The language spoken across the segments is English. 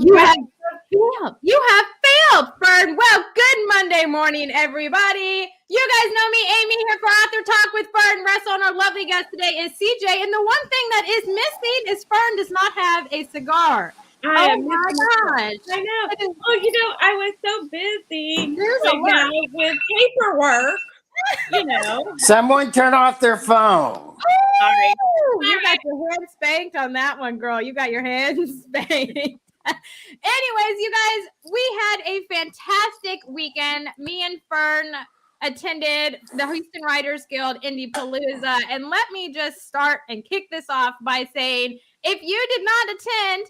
You have failed. You have failed, Fern. Well, good Monday morning, everybody. You guys know me, Amy, here for Author Talk with Fern Russell, and our lovely guest today is CJ. And the one thing that is missing is Fern does not have a cigar. Oh my gosh. I know. Oh, I was so busy with paperwork, Someone turn off their phone. Sorry. You got your head spanked on that one, girl. You got your head spanked. Anyways, you guys, we had a fantastic weekend. Me and Fern attended the Houston Writers Guild Indie Palooza. And let me just start and kick this off by saying, if you did not attend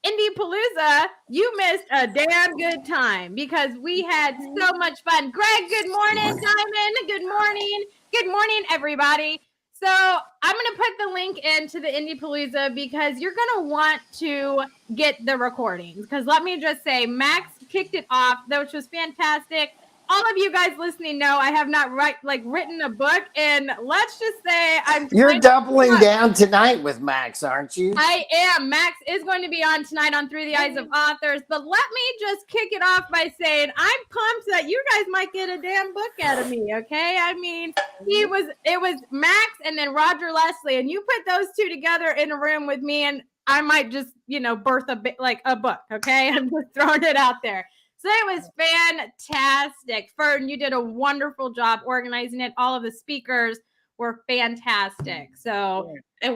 Indie Palooza, you missed a damn good time because we had so much fun. Greg, good morning. Diamond, good morning. Good morning, everybody. So I'm going to put the link into the Indie Palooza because you're going to want to get the recordings. Because let me just say, Max kicked it off, which was fantastic. All of you guys listening know I have not written a book, and let's just say You're doubling down tonight with Max, aren't you? I am. Max is going to be on tonight on Through the Eyes of Authors, but let me just kick it off by saying I'm pumped that you guys might get a damn book out of me, okay? I mean, it was Max and then Roger Leslie, and you put those two together in a room with me, and I might just, birth a book, okay? I'm just throwing it out there. So it was fantastic. Fern, you did a wonderful job organizing it. All of the speakers were fantastic. So, and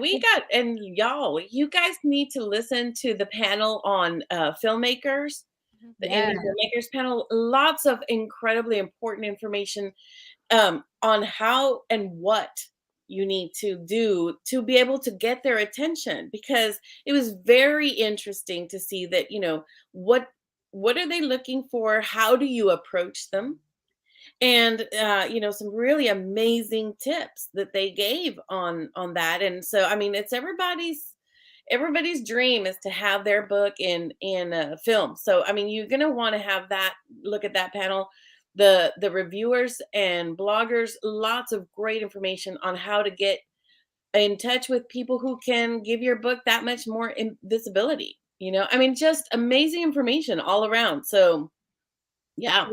y'all, you guys need to listen to the panel on filmmakers, the indie filmmakers panel. Lots of incredibly important information on how and what you need to do to be able to get their attention, because it was very interesting to see that, what are they looking for? How do you approach them? And, some really amazing tips that they gave on that. And so, I mean, it's everybody's dream is to have their book in film. So, I mean, you're going to want to look at that panel, the reviewers and bloggers, lots of great information on how to get in touch with people who can give your book that much more visibility. I mean, just amazing information all around. So, yeah,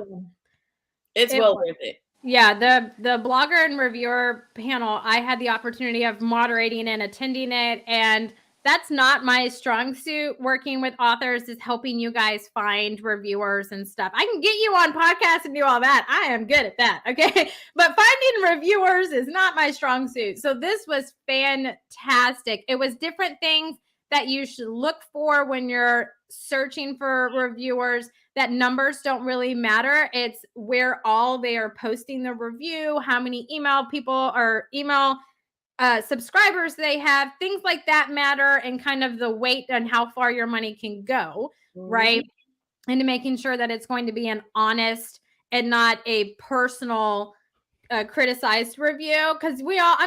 it's well worth it. Yeah, the blogger and reviewer panel, I had the opportunity of moderating and attending it, and that's not my strong suit. Working with authors is helping you guys find reviewers and stuff. I can get you on podcasts and do all that. I am good at that, okay? But finding reviewers is not my strong suit. So this was fantastic. It was different things that you should look for when you're searching for reviewers. That numbers don't really matter. It's where all they are posting the review, how many email subscribers they have, things like that matter, and kind of the weight and how far your money can go, right? And making sure that it's going to be an honest and not a personal criticized review, because we all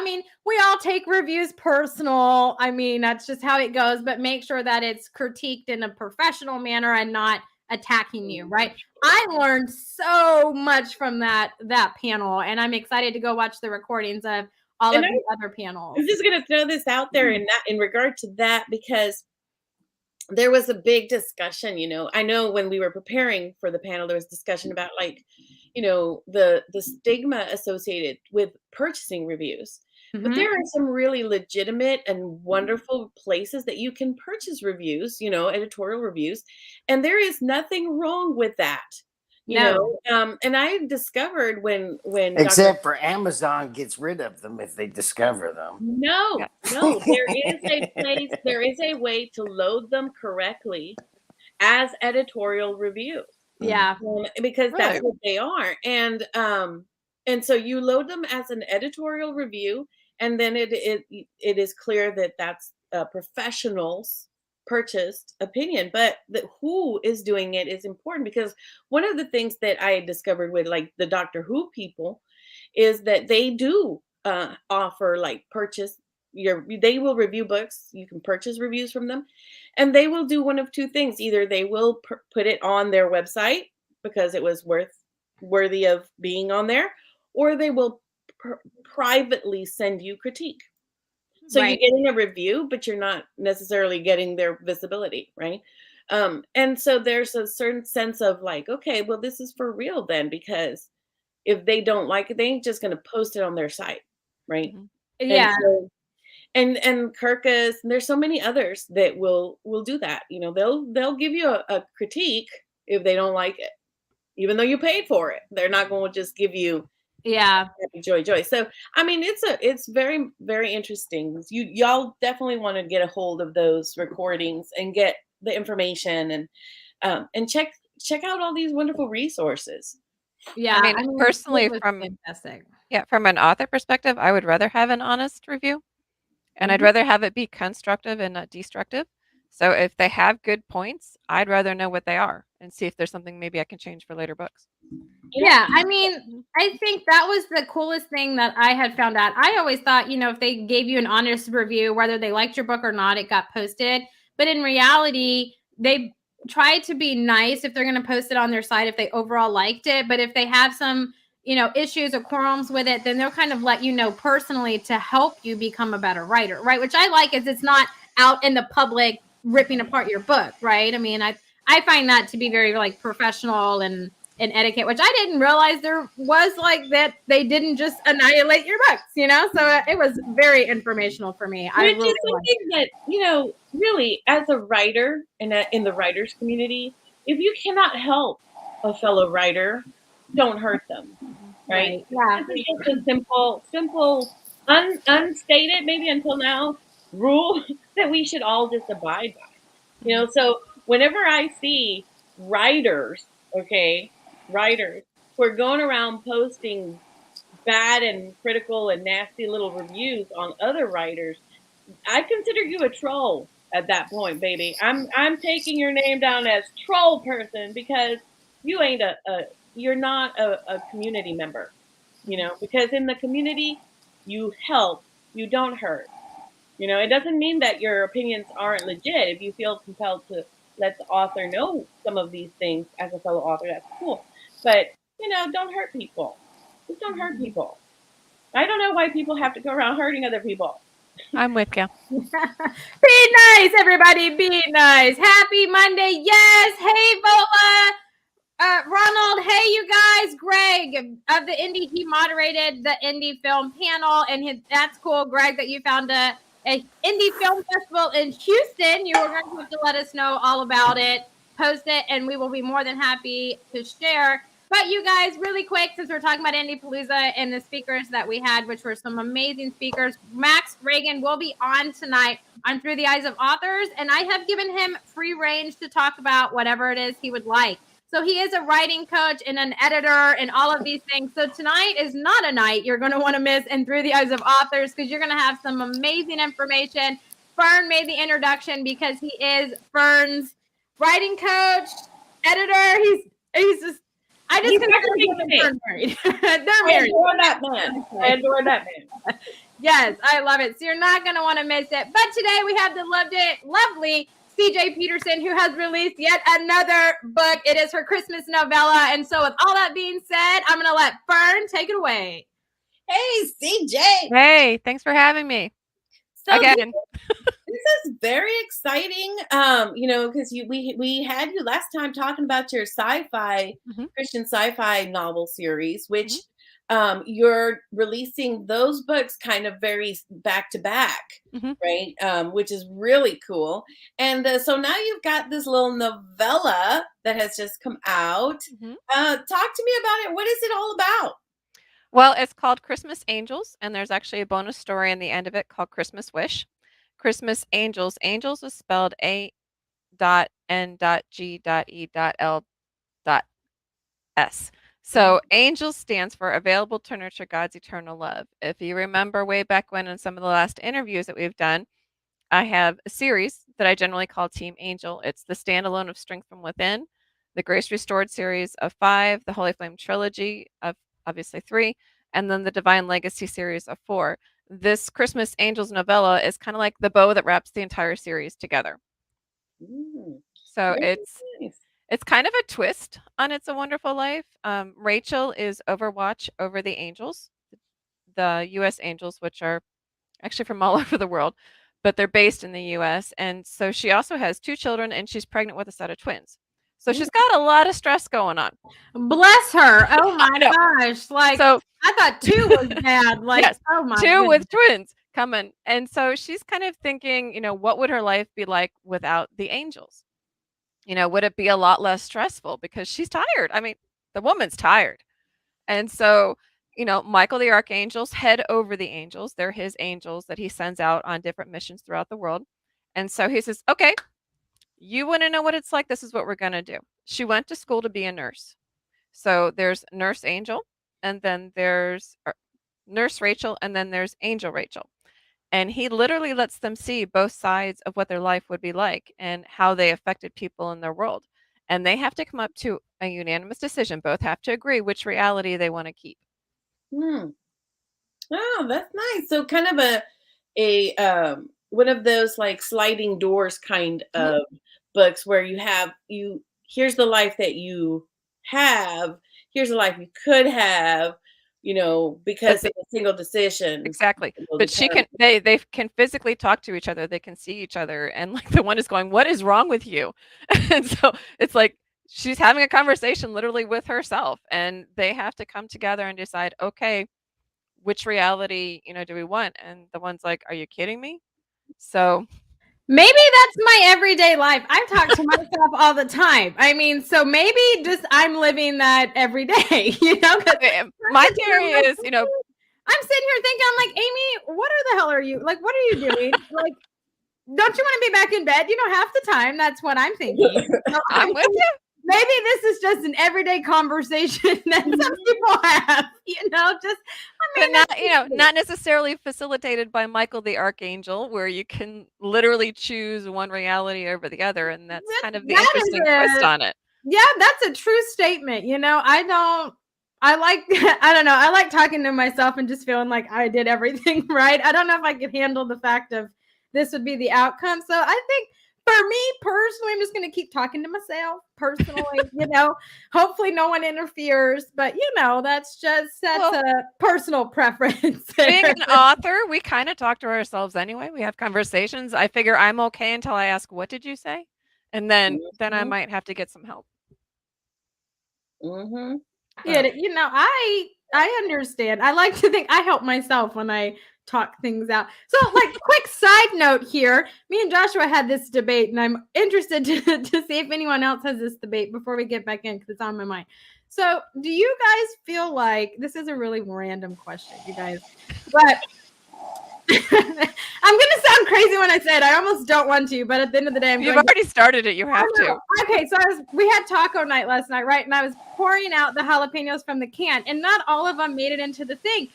take reviews personal. I mean, that's just how it goes, but make sure that it's critiqued in a professional manner and not attacking you, right? I learned so much from that panel, and I'm excited to go watch the recordings of all of the other panels. I'm just going to throw this out there in regard to that, because there was a big discussion. I know when we were preparing for the panel, there was discussion about the stigma associated with purchasing reviews. But there are some really legitimate and wonderful places that you can purchase reviews, editorial reviews, and there is nothing wrong with that. And I discovered when except for Amazon gets rid of them if they discover them. No, there is a place, there is a way to load them correctly as editorial reviews. Yeah, because that's what they are, and so you load them as an editorial review, and then it is clear that that's a professional's purchased opinion, but who is doing it is important, because one of the things that I discovered with the Doctor Who people is that they do offer they will review books. You can purchase reviews from them, and they will do one of two things. Either they will put it on their website because it was worthy of being on there, or they will privately send you critique. So you're getting a review, but you're not necessarily getting their visibility, right? And so there's a certain sense of like, okay, well, this is for real then, because if they don't like it, they ain't just gonna post it on their site, right? Mhm. And Yeah. so and Kirkus, and there's so many others that will do that. You know, they'll give you a critique if they don't like it, even though you paid for it. They're not going to just give you Yeah. happy joy. So I mean, it's very very interesting. Y'all definitely want to get a hold of those recordings and get the information and check out all these wonderful resources. Yeah. I mean, it personally, was from fantastic. from an author perspective, I would rather have an honest review, and I'd Mhm. rather have it be constructive and not destructive. So if they have good points, I'd rather know what they are and see if there's something maybe I can change for later books. Yeah, I mean, Mhm. I think that was the coolest thing that I had found out. I always thought, if they gave you an honest review, whether they liked your book or not, it got posted. But in reality, they try to be nice if they're going to post it on their site if they overall liked it. But if they have some, issues or qualms with it, then they'll kind of let you know personally to help you become a better writer, right? Which I like is it's not out in the public ripping apart your book, right? I mean, I find that to be very like professional and etiquette, which I didn't realize there was like that. They didn't just annihilate your books, So it was very informational for me. I Which really is something that, really, as a writer and in the writers community, if you cannot help a fellow writer, don't hurt them, right? Yeah. This is just a simple, unstated, maybe until now, rule that we should all just abide by. So whenever I see writers, okay, writers who are going around posting bad and critical and nasty little reviews on other writers, I consider you a troll at that point, baby. I'm taking your name down as troll person because you ain't you're not a community member, because in the community you help, you don't hurt. It doesn't mean that your opinions aren't legit. If you feel compelled to let the author know some of these things as a fellow author, that's cool. But don't hurt people. Just don't hurt people. I don't know why people have to go around hurting other people. I'm with you. Be nice, everybody. Be nice. Happy Monday. Yes. Hey, Vola. Ronald, hey, you guys. Greg of the Indie, he moderated the Indie Film panel, and that's cool, Greg, that you found a Indie Film Festival in Houston. You were going to have to let us know all about it, post it, and we will be more than happy to share. But you guys, really quick, since we're talking about Indie Palooza and the speakers that we had, which were some amazing speakers, Max Reagan will be on tonight on Through the Eyes of Authors, and I have given him free range to talk about whatever it is he would like. So he is a writing coach and an editor and all of these things. So tonight is not a night you're going to want to miss and Through the Eyes of Authors, because you're going to have some amazing information. Fern made the introduction because he is Fern's writing coach, editor. He's just, I just He's consider him everything to and me. Fern married. They're I married. adore that man. I adore that man. Yes, I love it. So you're not going to want to miss it. But today we have the lovely CJ Peterson, who has released yet another book. It is her Christmas novella. And so with all that being said, I'm going to let Fern take it away. Hey, CJ. Hey, thanks for having me. So Again. This is very exciting. Because we had you last time talking about your sci-fi Christian sci-fi novel series, which you're releasing those books kind of very back to back, right? Which is really cool. And so now you've got this little novella that has just come out. Talk to me about it. What is it all about? Well, it's called Christmas Angels, and there's actually a bonus story in the end of it called Christmas Wish. Christmas Angels. Angels is spelled A.N.G.E.L.S. So angels stands for Available to Nurture God's Eternal Love. If you remember way back when in some of the last interviews that we've done, I have a series that I generally call Team Angel. It's the standalone of Strength from Within, the Grace Restored series of 5, the Holy Flame trilogy of obviously 3, and then the Divine Legacy series of 4. This Christmas Angels novella is kind of like the bow that wraps the entire series together. So it's kind of a twist on It's a Wonderful Life. Rachel is Overwatch over the angels, the U.S. angels, which are actually from all over the world. but they're based in the US. And so she also has 2 children, and she's pregnant with a set of twins. So she's got a lot of stress going on. Bless her. Oh my I know. gosh. Like, So I thought 2 was bad. Like, yes, oh my 2 goodness. with twins coming. And so she's kind of thinking, what would her life be like without the angels? Would it be a lot less stressful? Because she's tired. I mean, the woman's tired. And so, Michael the Archangel's head over the angels. They're his angels that he sends out on different missions throughout the world. And so he says, okay, you want to know what it's like? This is what we're going to do. She went to school to be a nurse. So there's Nurse Angel, and then there's Nurse Rachel, and then there's Angel Rachel. And he literally lets them see both sides of what their life would be like and how they affected people in their world. And they have to come up to a unanimous decision. Both have to agree which reality they want to keep. Oh, that's nice. So kind of a one of those like sliding doors kind of books where here's the life that you have, here's the life you could have, because of a single decision. Exactly. But they can physically talk to each other. They can see each other. And like the one is going, what is wrong with you? And so it's like she's having a conversation literally with herself, and they have to come together and decide, okay, which reality, do we want? And the one's like, are you kidding me? So maybe that's my everyday life. I talk to myself all the time. I mean, so maybe just I'm living that every day, 'cause my theory is, I'm sitting here thinking, I'm like, Amy, what the hell are you? Like, what are you doing? Like, don't you want to be back in bed? Half the time, that's what I'm thinking. I'm with you. Maybe this is just an everyday conversation that some people have, but not necessarily facilitated by Michael the Archangel, where you can literally choose one reality over the other, and that's kind of the interesting twist on it. Yeah, that's a true statement. I like talking to myself and just feeling like I did everything right. I don't know if I could handle the fact of this would be the outcome. So I think for me personally, I'm just going to keep talking to myself personally, hopefully no one interferes, but that's a personal preference. Being an author, we kind of talk to ourselves anyway. We have conversations. I figure I'm okay until I ask, what did you say? And then I might have to get some help. Yeah, I understand. I like to think I help myself when I talk things out. So, like, quick side note here. Me and Joshua had this debate, and I'm interested to see if anyone else has this debate before we get back in, because it's on my mind. So, do you guys feel like this is a really random question, you guys? But I'm gonna sound crazy when I say it. I almost don't want to, but at the end of the day, you've already started it. You have to. Okay, so we had taco night last night, right? And I was pouring out the jalapenos from the can, and not all of them made it into the thing.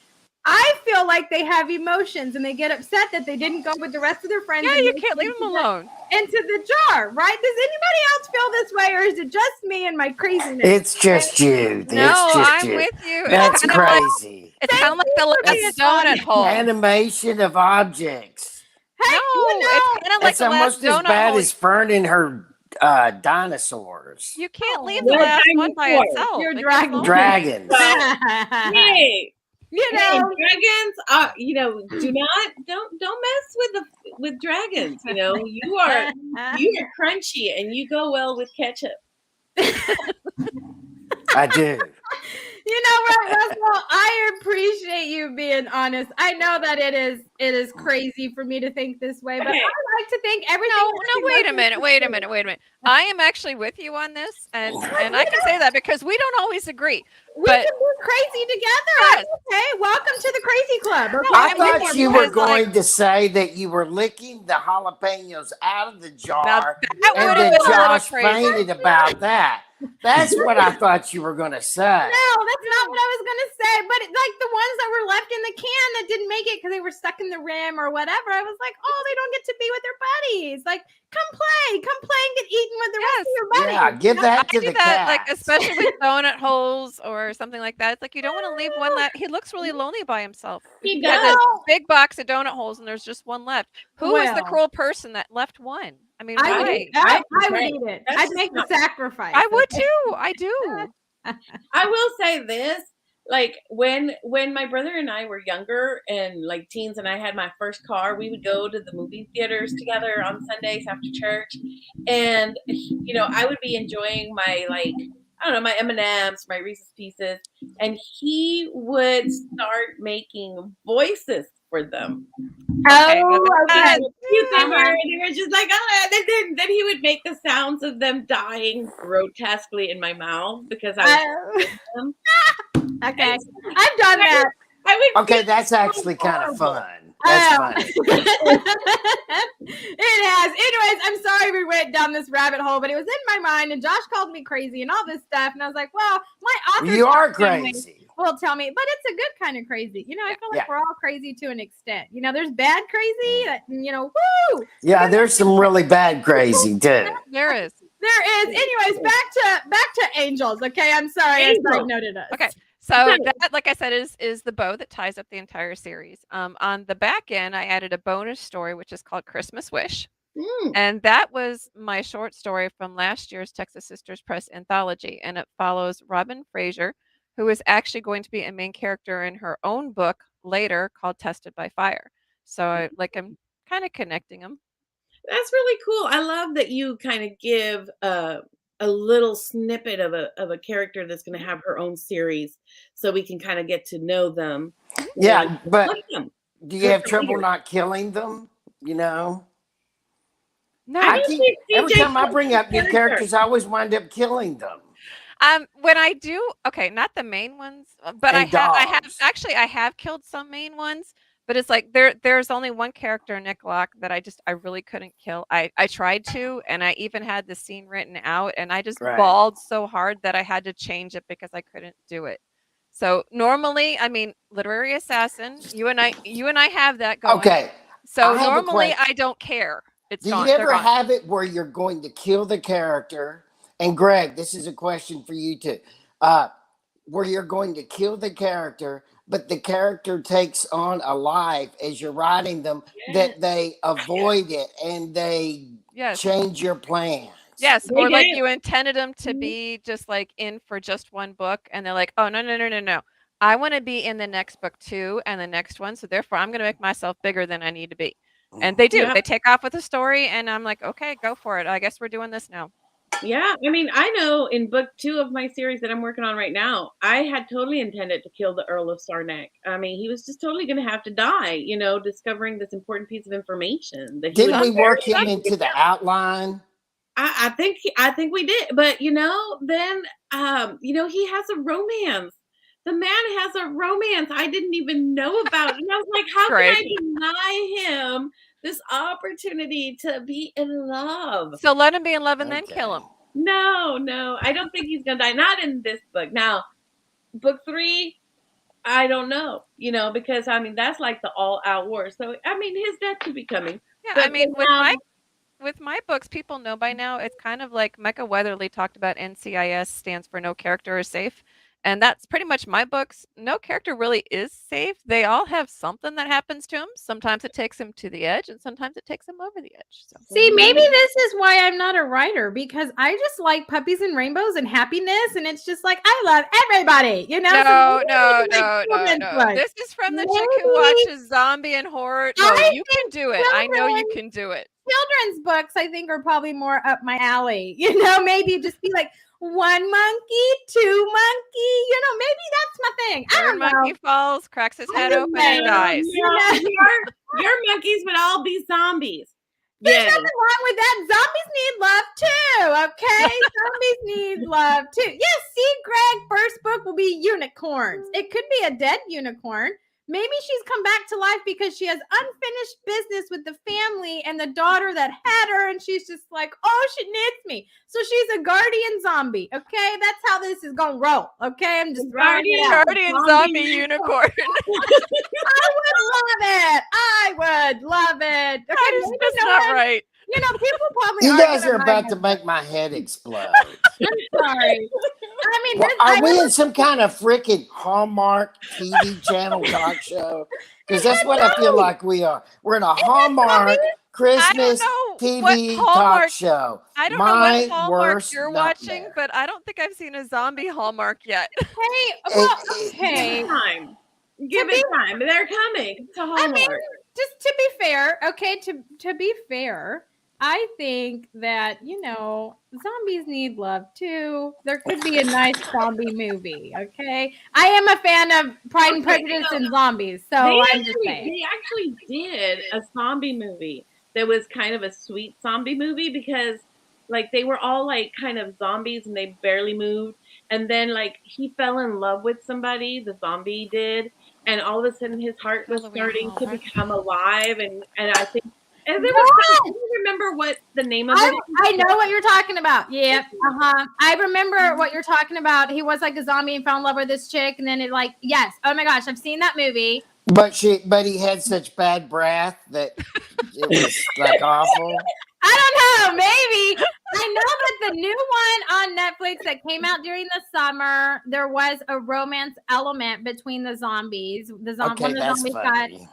I feel like they have emotions, and they get upset that they didn't go with the rest of their friends. Yeah, you can't leave them alone. Into the jar, right? Does anybody else feel this way, or is it just me and my craziness? It's just you. I'm with you. That's crazy. It's kind of like the donut hole. Animation of objects. Hey, it's kind of like it's almost as bad as Fern and her dinosaurs. You can't leave the last one by itself. You're dragons. Hey. Dragons are, don't mess with dragons. You are crunchy and you go well with ketchup. I do. You know what, Russell? I appreciate you being honest. I know that it is crazy for me to think this way, but I like to think everything. No, wait a minute. I am actually with you on this, and I can say that because we don't always agree. We can be crazy together. Yes. Okay, welcome to the crazy club. Okay? I thought you were going to say that you were licking the jalapenos out of the jar, and then Josh fainted about that. That's what I thought you were going to say. No, that's not what I was going to say. But like the ones that were left in the can that didn't make it because they were stuck in the rim or whatever, I was like, oh, they don't get to be with their buddies. Like, come play and get eaten with the rest of your buddies. Yeah, give that to the cat. Like, especially with donut holes or something like that. It's like you don't want to leave one left. He looks really lonely by himself. He does. This big box of donut holes and there's just one left. Who is the cruel person that left one? I mean, I would eat it. I'd make the sacrifice. I would too. I do. I will say this. like when my brother and I were younger and like teens, and I had my first car, we would go to the movie theaters together on Sundays after church, and I would be enjoying my like I don't know my M&Ms, my Reese's Pieces, and he would start making voices for them. Okay, Oh, okay. Cute they were, and they were just like, oh, and then he would make the sounds of them dying grotesquely in my mouth because I was them. Okay, I've done that. Okay, that's actually kind of fun. That's funny. It has. Anyways, I'm sorry we went down this rabbit hole, but it was in my mind, and Josh called me crazy and all this stuff, and I was like, well, my author You are crazy. will tell me, but it's a good kind of crazy. I feel like we're all crazy to an extent. There's bad crazy that, woo! Yeah, there's some really bad crazy too. There is. Anyways, back to angels. Okay, I'm sorry. I side noted us. Okay. So that, like I said, is the bow that ties up the entire series. On the back end, I added a bonus story, which is called Christmas Wish. And that was my short story from last year's Texas Sisters Press anthology. And it follows Robin Fraser, who is actually going to be a main character in her own book later called Tested by Fire. So I'm kind of connecting them. That's really cool. I love that you kind of give a little snippet of a character that's going to have her own series, so we can kind of get to know them. Yeah, but do you have trouble not killing them? No. Every time I bring up new characters, I always wind up killing them. When I do, okay, not the main ones, but I have killed some main ones. But it's like there's only one character, Nick Locke, that I really couldn't kill. I tried to, and I even had the scene written out, and I just bawled so hard that I had to change it because I couldn't do it. So normally, I mean, literary assassin, you and I have that going. Okay. So normally I don't care. Do you ever have it where you're going to kill the character? And Greg, this is a question for you too. Where you're going to kill the character, but the character takes on a life as you're writing them, that they avoid it and they change your plans. Yes, or like you intended them to be just like in for just one book, and they're like, oh, no. I want to be in the next book too, and the next one, so therefore I'm going to make myself bigger than I need to be. And they do. Yeah. They take off with the story, and I'm like, okay, go for it. I guess we're doing this now. Yeah, I mean, I know in book 2 of my series that I'm working on right now, I had totally intended to kill the Earl of Sarnak. I mean, he was just totally going to have to die, discovering this important piece of information. Didn't we work him into the outline? I think we did, but then he has a romance. The man has a romance I didn't even know about, and I was like, how can I deny him this opportunity to be in love? So let him be in love and then kill him. No, I don't think he's gonna die. Not in this book. Now, book 3, I don't know. Because I mean that's like the all-out war. So I mean his death could be coming. Yeah, but, I mean with my books, people know by now. It's kind of like Mecca Weatherly talked about. NCIS stands for No Character is Safe. And that's pretty much my books. No character really is safe. They all have something that happens to them. Sometimes it takes them to the edge, and sometimes it takes them over the edge. So. See, maybe this is why I'm not a writer, because I just like puppies and rainbows and happiness, and it's just like I love everybody, No. This is from the chick who watches zombie and horror. No, you can do it. I know you can do it. Children's books, I think, are probably more up my alley. Maybe just be like, 1 monkey, 2 monkey, maybe that's my thing. I don't know. Monkey falls, cracks his head open, and dies. Your monkeys would all be zombies. There's nothing wrong with that. Zombies need love too, okay? Zombies need love too. Yes, see, Greg, first book will be unicorns. It could be a dead unicorn. Maybe she's come back to life because she has unfinished business with the family and the daughter that had her, and she's just like, oh, she needs me. So she's a guardian zombie, okay? That's how this is going to roll, okay? I'm just guardian zombie unicorn. I would love it. Okay, that's not right. People probably you guys are about to make my head explode. I'm sorry. I mean, are we in some kind of freaking Hallmark TV channel talk show? Because that's what I feel like we are. We're in a Hallmark Christmas know what TV talk Hallmark. show. I don't know what My Hallmark worst you're watching, nightmare. but I don't think I've seen a zombie Hallmark yet. Hey, It- well, it- Give okay. it time. Give it time. They're coming to I Hallmark. mean, just to be fair, okay, to be fair, I think that, zombies need love too. There could be a nice zombie movie, okay? I am a fan of Pride and Prejudice and zombies, so I'm just saying. They actually did a zombie movie that was kind of a sweet zombie movie because like they were all like kind of zombies and they barely moved. And then like he fell in love with somebody, the zombie did, and all of a sudden his heart was Halloween starting to Hallmark. become alive and I think and there was do you remember what the name of it is? I know what you're talking about. Yep. I remember what you're talking about. He was like a zombie and fell in love with this chick, and then it like, yes. Oh my gosh, I've seen that movie. But he had such bad breath that it was like awful. I don't know, maybe. I know that the new one on Netflix that came out during the summer, there was a romance element between the zombies. Okay, one of the that's zombies funny.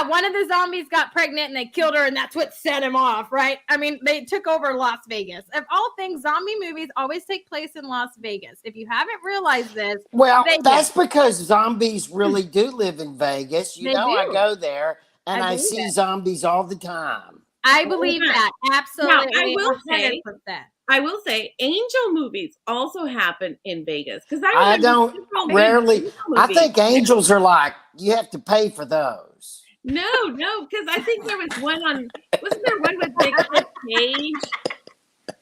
one of the zombies got pregnant and they killed her, and that's what set him off, right? I mean, they took over Las Vegas. Of all things, zombie movies always take place in Las Vegas. If you haven't realized this, Well, they that's do. because zombies really do live in Vegas. They I do. go there and I I believe see it. zombies all the time. I believe that. Absolutely. Now, I will say, 100%. I will say, angel movies also happen in Vegas because I don't rarely. I think angels are like you have to pay for those. No, because I think there was one on. Wasn't there one with Nicolas Cage?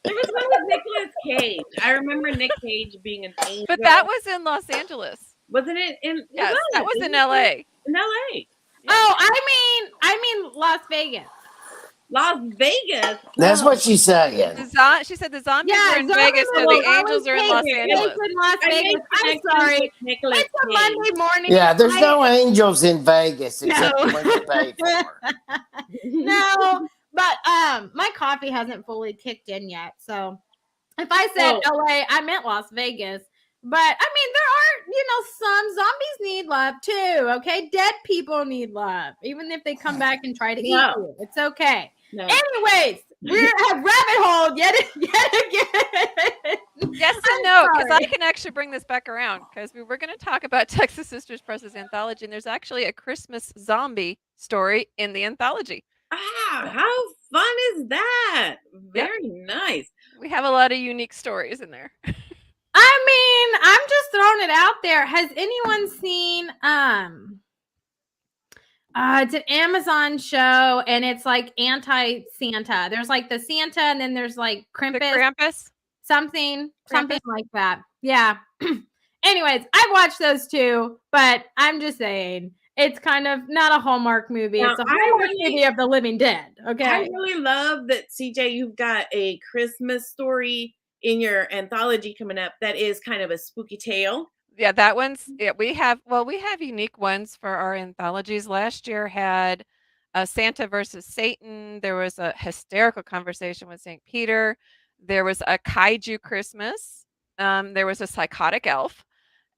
There was one with Nicolas Cage. I remember Nick Cage being an angel. But that was in Los Angeles. Wasn't it in? Yes, that was in LA. In LA. Oh, I mean Las Vegas. Las Vegas. That's what she's saying. She said the zombies are in Vegas, so the angels are in Los Angeles. Las Vegas. I'm sorry. Nicolas It's a Monday morning. Yeah, there's no angels in Vegas except the ones you pay for. No, but my coffee hasn't fully kicked in yet. So if I said LA, I meant Las Vegas. But I mean, there are, some zombies need love too. Okay, dead people need love, even if they come back and try to eat you. It's okay. No. Anyways, we have rabbit hole yet again. Yes and no, because I can actually bring this back around because we were going to talk about Texas Sisters Press's anthology, and there's actually a Christmas zombie story in the anthology. Ah, how fun is that? Very nice. We have a lot of unique stories in there. I mean, I'm just throwing it out there. Has anyone seen it's an Amazon show and it's like anti-Santa. There's like the Santa and then there's like Krampus? Something like that. Yeah. Anyways, I've watched those too, but I'm just saying it's kind of not a Hallmark movie. Now, it's a Hallmark movie of the living dead. Okay. I really love that, CJ, you've got a Christmas story in your anthology coming up that is kind of a spooky tale. Yeah, that one's we have unique ones for our anthologies. Last year had Santa versus Satan. There was a hysterical conversation with St. Peter. There was a kaiju Christmas. There was a psychotic elf.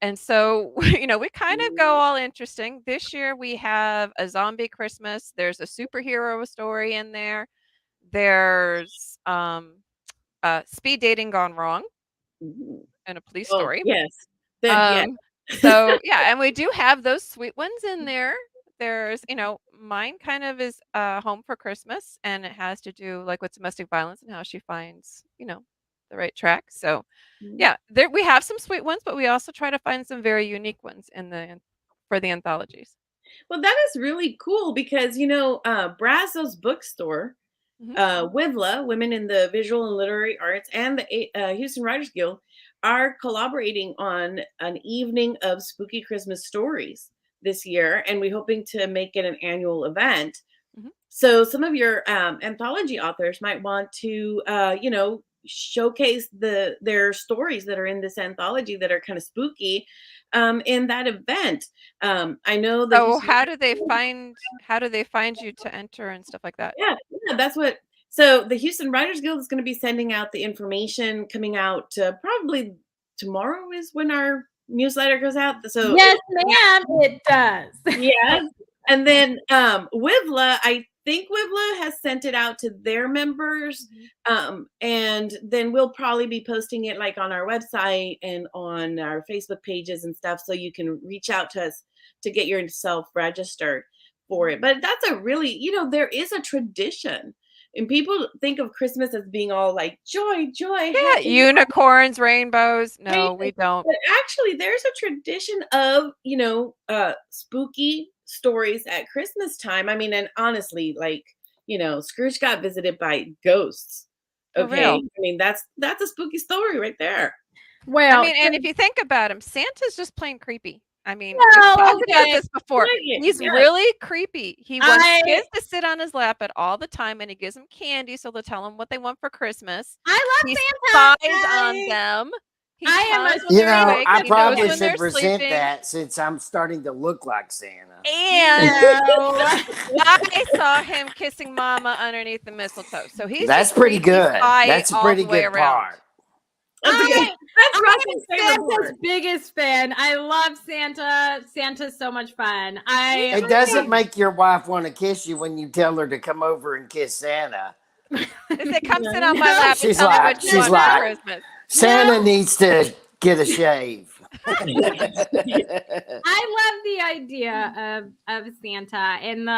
And so, we kind of go all interesting. This year we have a zombie Christmas. There's a superhero story in there. There's speed dating gone wrong and a police story. Yes. So yeah, and we do have those sweet ones in there. There's, mine kind of is Home for Christmas, and it has to do like with domestic violence and how she finds, the right track. So yeah, we have some sweet ones, but we also try to find some very unique ones for the anthologies. Well, that is really cool because Brazos Bookstore, WIVLA, Women in the Visual and Literary Arts, and the Houston Writers Guild are collaborating on an evening of spooky Christmas stories this year, and we're hoping to make it an annual event. So some of your anthology authors might want to, showcase their stories that are in this anthology that are kind of spooky in that event. I know that. So how do they find you to enter and stuff like that? Yeah, that's what. So the Houston Writers Guild is going to be sending out the information coming out probably tomorrow is when our newsletter goes out. So yes, ma'am, it does. Yes. And then WIVLA, I think Wibla has sent it out to their members. And then we'll probably be posting it like on our website and on our Facebook pages and stuff. So you can reach out to us to get yourself registered for it. But that's a really, there is a tradition. And people think of Christmas as being all like joy. Yeah, unicorns, rainbows. No, we don't. But actually, there's a tradition of, spooky stories at Christmas time. I mean, and honestly, like, Scrooge got visited by ghosts. Okay. real. I mean, that's a spooky story right there. Well, I mean, and if you think about him, Santa's just plain creepy. I mean, No, we've talked about okay. this before. Right, He's yes. really creepy. He wants I- kids to sit on his lap at all the time, and he gives them candy so they'll tell him what they want for Christmas. I love He Santa. spies on them. He I am comes a- when they're awake. I He knows probably when they're should resent sleeping. that since I'm starting to look like Santa. And No. I saw him kissing Mama underneath the mistletoe. So he's That's just pretty creepy good. spy That's a all pretty the way good around. part. That's I'm Russell's favorite Santa's part. biggest fan. I love Santa. Santa's so much fun. It doesn't make your wife want to kiss you when you tell her to come over and kiss Santa. If it comes sit on my lap and She's tell me like- what you she's want like- for Christmas. Santa needs to get a shave. I love the idea of Santa and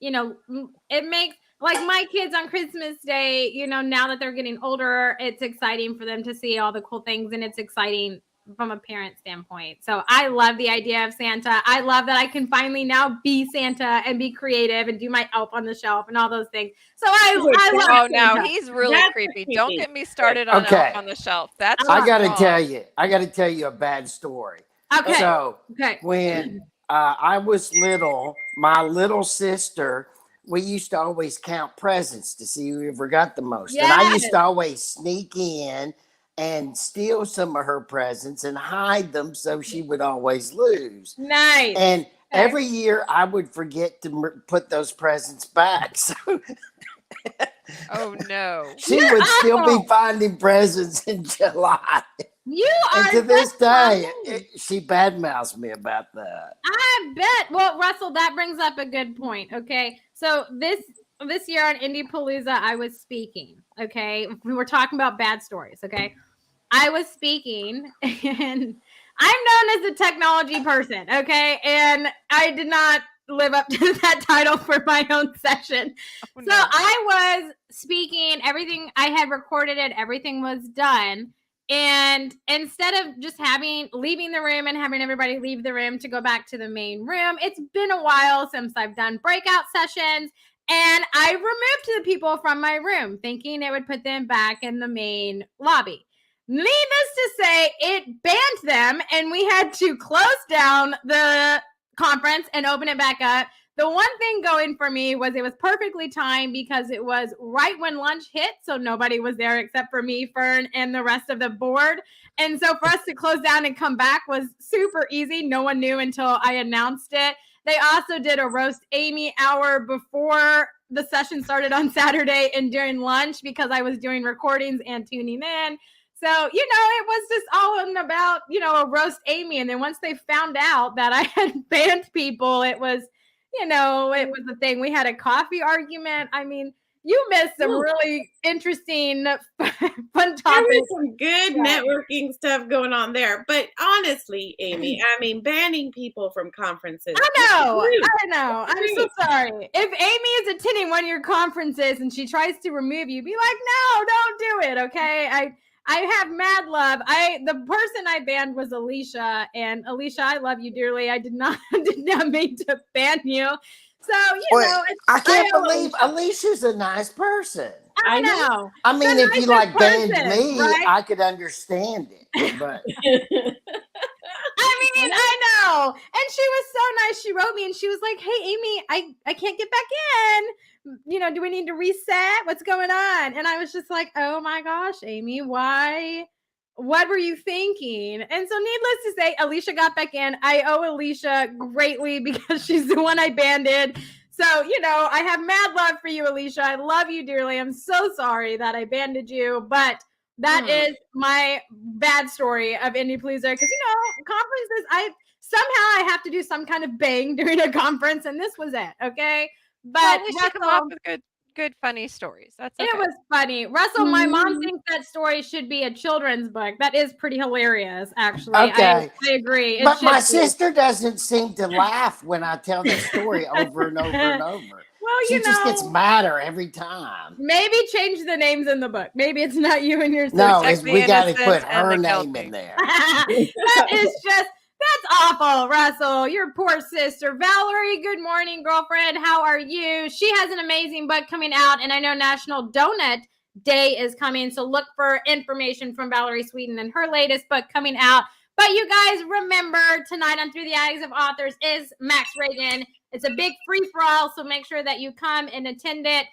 it makes like my kids on Christmas Day, now that they're getting older, it's exciting for them to see all the cool things and it's exciting from a parent standpoint. So I love the idea of Santa. I love that I can finally now be Santa and be creative and do my elf on the shelf and all those things. So I love Oh no, Santa. he's really That's creepy. creepy. Don't get me started on Okay. Elf on the Shelf. That's I got to wrong. tell you a bad story. Okay. So Okay. when I was little, my little sister, we used to always count presents to see who ever got the most. And I used Yes. to always sneak in and steal some of her presents and hide them so she would always lose. Nice. And every year I would forget to put those presents back. So Oh no. she would still be finding presents in July. You And are to this such day, fun. she badmouths me about that. I bet. Well, Russell, that brings up a good point. Okay, so this year on Indie Palooza, I was speaking. Okay, we were talking about bad stories. Okay, I was speaking, and I'm known as a technology person. Okay, and I did not live up to that title for my own session. Oh, So no. I was speaking. Everything I had recorded it. Everything was done. And instead of just leaving the room and having everybody leave the room to go back to the main room, it's been a while since I've done breakout sessions. And I removed the people from my room, thinking it would put them back in the main lobby. Needless to say, it banned them, and we had to close down the conference and open it back up. The one thing going for me was it was perfectly timed because it was right when lunch hit. So nobody was there except for me, Fern, and the rest of the board. And so for us to close down and come back was super easy. No one knew until I announced it. They also did a Roast Amy hour before the session started on Saturday and during lunch because I was doing recordings and tuning in. So, it was just all about, a Roast Amy. And then once they found out that I had banned people, it was, it was a thing. We had a coffee argument. I mean, you missed some really interesting, fun There topics. was some good networking stuff going on there. But honestly, Amy, I mean, banning people from conferences. I know. I'm so sorry. If Amy is attending one of your conferences and she tries to remove you, be like, no, don't do it. Okay. I have mad love. The person I banned was Alicia, and Alicia, I love you dearly. I did not mean to ban you. So I can't believe Alicia's a nice person. I know. I mean, The if you nicest banned person, me, right? I could understand it. But I mean, I know. And she was so nice. She wrote me and she was like, hey, Amy, I can't get back in. Do we need to reset? What's going on? And I was just like, oh my gosh, Amy, why? What were you thinking? And so needless to say, Alicia got back in. I owe Alicia greatly because she's the one I banded. So, I have mad love for you, Alicia. I love you dearly. I'm so sorry that I banded you, but that is my bad story of Indie Palooza. Because, conferences, I have to do some kind of bang during a conference, and this was it, okay? But Well, at least you come up Russell, with good, funny stories. That's okay. it was funny. Russell, my mom thinks that story should be a children's book. That is pretty hilarious, actually. Okay. I agree. It But should my be. sister doesn't seem to laugh when I tell the story over and over and over. Well, She just gets madder every time. Maybe change the names in the book. Maybe it's not you and your sister. No, Protect the we got to innocent put and her the name guilty. in there. That's awful, Russell. Your poor sister. Valerie, good morning, girlfriend. How are you? She has an amazing book coming out, and I know National Donut Day is coming, so look for information from Valerie Sweden and her latest book coming out. But you guys remember, tonight on Through the Eyes of Authors is Max Reagan. It's a big free-for-all, so make sure that you come and attend it.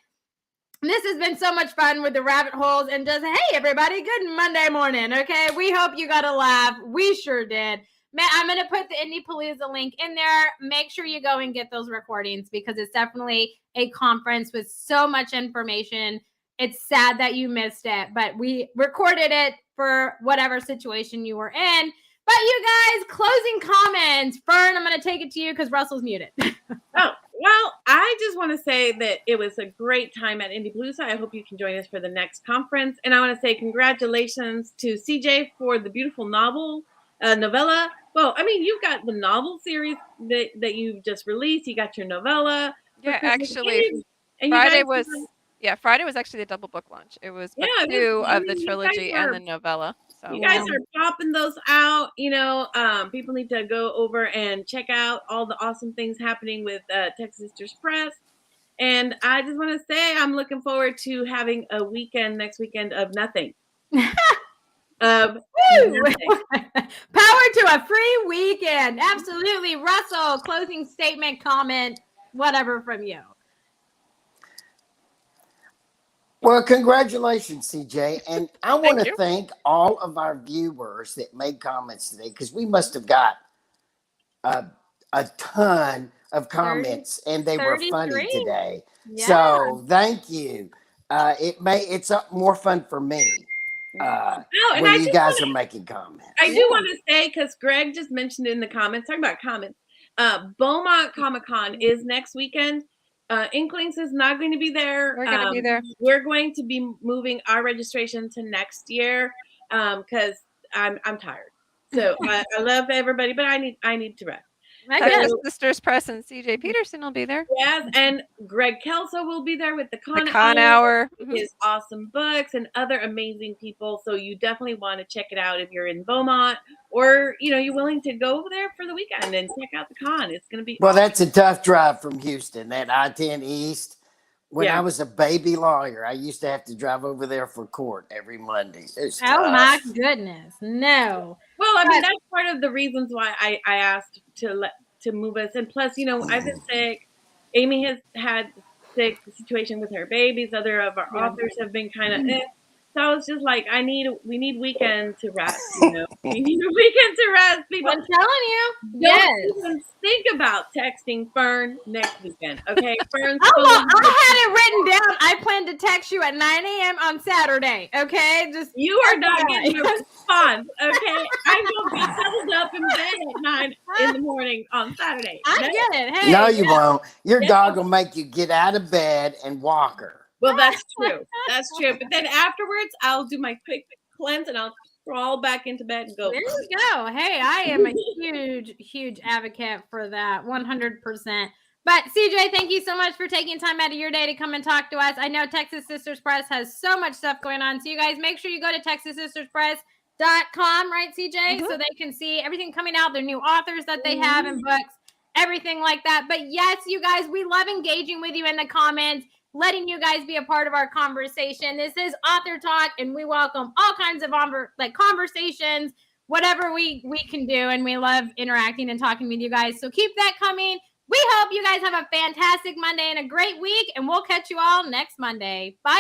This has been so much fun with the rabbit holes and just, hey, everybody, good Monday morning, okay? We hope you got a laugh. We sure did. Man, I'm going to put the Indie Palooza link in there. Make sure you go and get those recordings because it's definitely a conference with so much information. It's sad that you missed it, but we recorded it for whatever situation you were in. But you guys, closing comments. Fern, I'm going to take it to you because Russell's muted. Oh, well, I just want to say that it was a great time at Indie Palooza. I hope you can join us for the next conference. And I want to say congratulations to CJ for the beautiful novella. Well, I mean, you've got the novel series that you just released. You got your novella. Yeah, actually, and Friday was actually the double book launch. It was book 2 of the you trilogy guys and the novella. So you guys are popping those out. People need to go over and check out all the awesome things happening with Texas Sisters Press. And I just want to say I'm looking forward to having a weekend next weekend of nothing. Power to a free weekend. Absolutely. Russell, closing statement, comment, whatever from you. Well, congratulations, CJ. And I want to thank all of our viewers that made comments today because we must have got a ton of comments and they were funny today. Yeah. So thank you. It's more fun for me when you guys are making comments. I do want to say, because Greg just mentioned in the comments, talking about comments, Beaumont Comic-Con is next weekend. Inklings is not going to be there. We're going to be there. We're going to be moving our registration to next year because I'm tired. So I love everybody, but I need to rest. Texas Sisters Press and CJ Peterson will be there. Yes, and Greg Kelso will be there with the Con Hour. His awesome books and other amazing people. So you definitely want to check it out if you're in Beaumont or you're willing to go over there for the weekend and check out the con. It's going to be awesome. That's a tough drive from Houston, that I-10 East. When I was a baby lawyer, I used to have to drive over there for court every Monday. Oh my goodness, no. Well, I mean, that's part of the reasons why I asked to move us. And plus, I've been sick. Amy has had sick situation with her babies. Other of our authors have been kind of So I was just like, we need weekend to rest. We need a weekend to rest. People, I'm telling you, don't even think about texting Fern next weekend. Okay, Fern. I had it written down. I plan to text you at 9 a.m. on Saturday. Okay, you are not getting a response. Okay, I'm gonna be doubled up in bed at 9 in the morning on Saturday. I get it. Hey, no, you won't. Your dog will make you get out of bed and walk her. Well, that's true. That's true. But then afterwards, I'll do my quick cleanse and I'll crawl back into bed and go. There you go. Hey, I am a huge advocate for that. 100%. But CJ, thank you so much for taking time out of your day to come and talk to us. I know Texas Sisters Press has so much stuff going on. So you guys make sure you go to TexasSistersPress.com, right, CJ? So they can see everything coming out, their new authors that they have and books, everything like that. But yes, you guys, we love engaging with you in the comments, letting you guys be a part of our conversation. This is Author Talk, and we welcome all kinds of conversations, whatever we can do, and we love interacting and talking with you guys. So keep that coming. We hope you guys have a fantastic Monday and a great week, and we'll catch you all next Monday. Bye.